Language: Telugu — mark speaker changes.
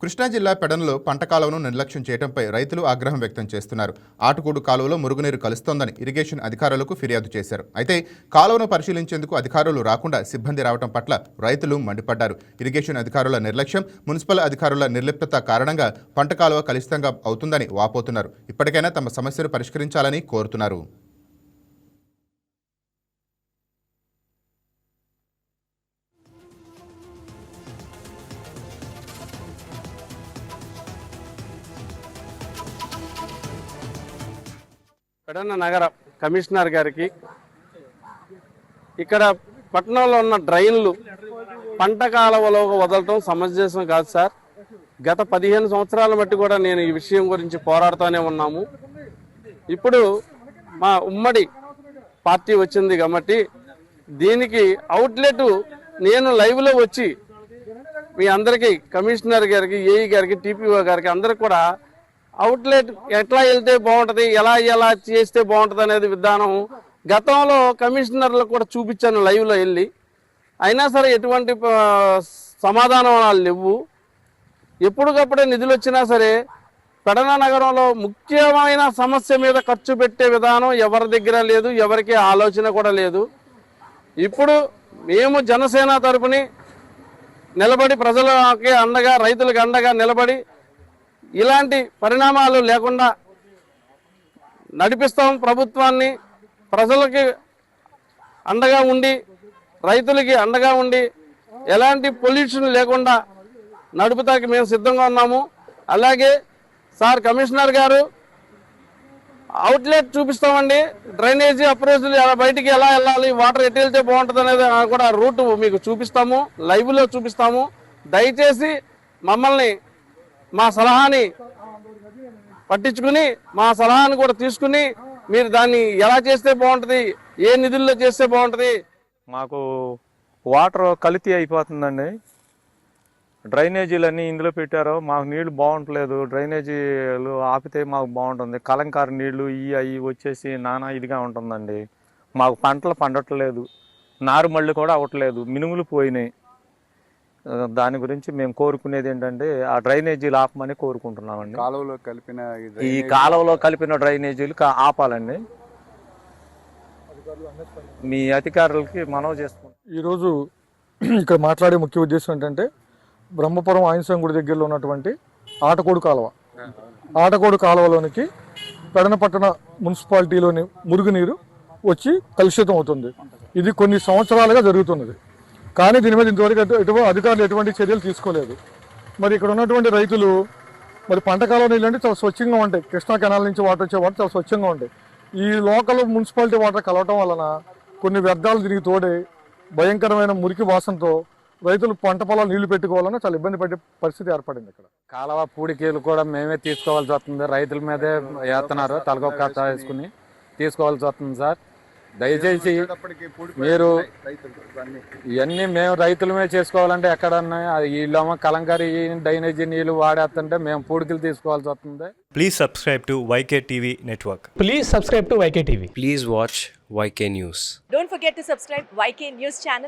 Speaker 1: కృష్ణా జిల్లా పెడనలో పంట కాలువను నిర్లక్ష్యం చేయడంపై రైతులు ఆగ్రహం వ్యక్తం చేస్తున్నారు. ఆటుకూడు కాలువలో మురుగునీరు కలుస్తోందని ఇరిగేషన్ అధికారులకు ఫిర్యాదు చేశారు. అయితే కాలువను పరిశీలించేందుకు అధికారులు రాకుండా సిబ్బంది రావడం పట్ల రైతులు మండిపడ్డారు. ఇరిగేషన్ అధికారుల నిర్లక్ష్యం, మున్సిపల్ అధికారుల నిర్లిప్తత కారణంగా పంట కాలువ కలుషితంగా అవుతుందని వాపోతున్నారు. ఇప్పటికైనా తమ సమస్యను పరిష్కరించాలని కోరుతున్నారు.
Speaker 2: పెడన నగర కమిషనర్ గారికి ఇక్కడ పట్టణంలో ఉన్న డ్రైన్లు పంట కాలువలో వదలటం సమంజసం కాదు సార్. గత 15 సంవత్సరాల బట్టి కూడా నేను ఈ విషయం గురించి పోరాడుతూనే ఉన్నాము. ఇప్పుడు మా ఉమ్మడి పార్టీ వచ్చింది కాబట్టి దీనికి అవుట్లెట్ నేను లైవ్లో వచ్చి మీ అందరికీ కమిషనర్ గారికి, ఏఈ గారికి, టీపీఓ గారికి అందరికి కూడా అవుట్లెట్ ఎట్లా వెళ్తే బాగుంటుంది, ఎలా చేస్తే బాగుంటుంది అనేది విధానం గతంలో కమిషనర్లకు కూడా చూపించాను లైవ్లో వెళ్ళి. అయినా సరే ఎటువంటి సమాధానాలు లేవు. ఎప్పటికప్పుడే నిధులు వచ్చినా సరే పెడన నగరంలో ముఖ్యమైన సమస్య మీద ఖర్చు పెట్టే విధానం ఎవరి దగ్గర లేదు, ఎవరికి ఆలోచన కూడా లేదు. ఇప్పుడు మేము జనసేన తరపుని నిలబడి ప్రజలకి అండగా, రైతులకు అండగా నిలబడి ఇలాంటి పరిణామాలు లేకుండా నడిపిస్తాం. ప్రభుత్వాన్ని ప్రజలకి అండగా ఉండి, రైతులకి అండగా ఉండి ఎలాంటి పొల్యూషన్ లేకుండా నడుపుతాకి మేము సిద్ధంగా ఉన్నాము. అలాగే సార్ కమిషనర్ గారు అవుట్లెట్ చూపిస్తామండి, డ్రైనేజీ అప్రోచ్ బయటికి ఎలా వెళ్ళాలి, వాటర్ ఎటు వెళ్తే బాగుంటుంది అనేది కూడా రూట్ మీకు చూపిస్తాము, లైవ్లో చూపిస్తాము. దయచేసి మమ్మల్ని మా సలహాని పట్టించుకుని మా సలహాని కూడా తీసుకుని మీరు దాన్ని ఎలా చేస్తే బాగుంటుంది, ఏ నిధుల్లో చేస్తే బాగుంటుంది.
Speaker 3: మాకు వాటర్ కల్తీ అయిపోతుందండి. డ్రైనేజీలన్నీ ఇందులో పెట్టారు, మాకు నీళ్లు బాగుంటలేదు. డ్రైనేజీలు ఆపితే మాకు బాగుంటుంది. కలంకారు నీళ్లు అవి వచ్చేసి నానా ఇదిగా ఉంటుందండి. మాకు పంటలు పండట్లేదు, నారుమళ్ళు కూడా అవ్వట్లేదు, మినుములు పోయినాయి. దాని గురించి మేము కోరుకునేది ఏంటంటే ఆ డ్రైనేజీలు ఆపమని కోరుకుంటున్నామండి. ఈ కాలువలో కలిపిన డ్రైనేజీలు ఆపాలండి. మీ అధికారులకి మనవి చేస్తున్నాం.
Speaker 4: ఈరోజు ఇక్కడ మాట్లాడే ముఖ్య ఉద్దేశం ఏంటంటే బ్రహ్మపురం ఆంజనేయ గుడి దగ్గరలో ఉన్నటువంటి ఆటకోడు కాలువలోనికి పెడన పట్టణ మున్సిపాలిటీలోని మురుగునీరు వచ్చి కలుషితం అవుతుంది. ఇది కొన్ని సంవత్సరాలుగా జరుగుతున్నది. కానీ దీని మీద ఇంతవరకు అధికారులు ఎటువంటి చర్యలు తీసుకోలేదు. మరి ఇక్కడ ఉన్నటువంటి రైతులు మరి పంట కాలువ నీళ్ళు అంటే చాలా స్వచ్ఛంగా ఉంటాయి. కృష్ణా కెనాల్ నుంచి వాటర్ వచ్చే వాటర్ చాలా స్వచ్ఛంగా ఉంటాయి. ఈ లోకల్ మున్సిపాలిటీ వాటర్ కలవటం వలన కొన్ని వ్యర్థాలు తిరిగి తోడే భయంకరమైన మురికి వాసనతో రైతులు పంట పొలాలు నీళ్లు పెట్టుకోవాలన్నా చాలా ఇబ్బంది పడే పరిస్థితి ఏర్పడింది. ఇక్కడ
Speaker 5: కాలువ పూడికీలు కూడా మేమే తీసుకోవాల్సి వస్తుంది. రైతుల మీదే వేస్తున్నారు, తలకొక్క వేసుకుని తీసుకోవాల్సి వస్తుంది. సార్ దయచేసి మీరు ఇవన్నీ మేము రైతులమే చేసుకోవాలంటే ఎక్కడన్నా వీళ్ళేమో కలంకారీ డ్రైనేజీ నీళ్ళు వాడేస్తుంటే మేము పూడికలు తీసుకోవాల్సి వస్తుంది.
Speaker 6: Please subscribe to YK TV Network.
Speaker 7: Please subscribe to YK TV.
Speaker 8: Please watch YK News.
Speaker 9: Don't forget to subscribe YK News channel.